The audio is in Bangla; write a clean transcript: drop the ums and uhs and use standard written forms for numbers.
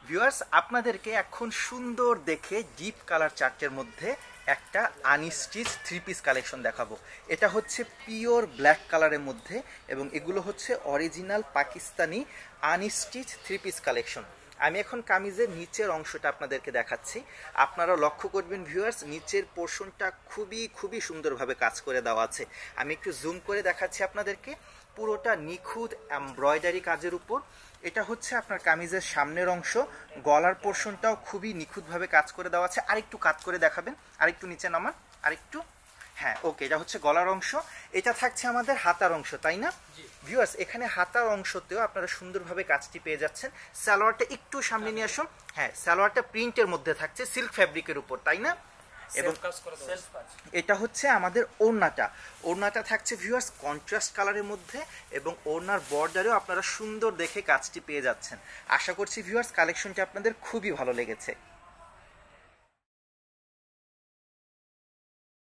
ভিউয়ার্স, আপনাদেরকে এখন সুন্দর দেখে ডিপ কালার চার্টের মধ্যে একটা আনস্টিচ থ্রি পিস কালেকশন দেখাবো। এটা হচ্ছে পিওর ব্ল্যাক কালারের মধ্যে এবং এগুলো হচ্ছে original Pakistani unstitch three piece collection. আমি এখন কামিজের নিচের অংশটা আপনাদেরকে দেখাচ্ছি। আপনারা লক্ষ্য করবেন ভিউয়ার্স, নিচের পোর্শনটা খুবই সুন্দরভাবে কাজ করে দেওয়া আছে। আমি একটু জুম করে দেখাচ্ছি আপনাদেরকে। পুরোটা নিখুঁত এমব্রয়ডারি কাজের উপর। এটা হচ্ছে আপনার কামিজের সামনের অংশ। গলার পোর্শনটাও খুবই নিখুঁতভাবে কাজ করে দেওয়া আছে। আরেকটু কাট করে দেখাবেন, আরেকটু নিচে নামান, আরেকটু। হ্যাঁ, ওকে, এটা হচ্ছে গলার অংশ। এটা থাকছে আমাদের হাতার অংশ, তাই না ভিউয়ার্স? এখানে হাতার অংশতেও আপনারা সুন্দরভাবে কাজটি পেয়ে যাচ্ছেন। সালোয়ারটা একটু সামনে নিয়ে আসুন। হ্যাঁ, সালোয়ারটা প্রিন্টের মধ্যে থাকছে, সিল্ক ফ্যাব্রিকের উপর, তাই না? এবং এটা হচ্ছে আমাদের ওড়নাটা থাকছে ভিউয়ার্স কন্ট্রাস্ট কালারের মধ্যে এবং ওড়নার বর্ডারেও আপনারা সুন্দর দেখে কাজটি পেয়ে যাচ্ছেন। আশা করছি ভিউয়ার্স কালেকশনটি আপনাদের খুবই ভালো লেগেছে।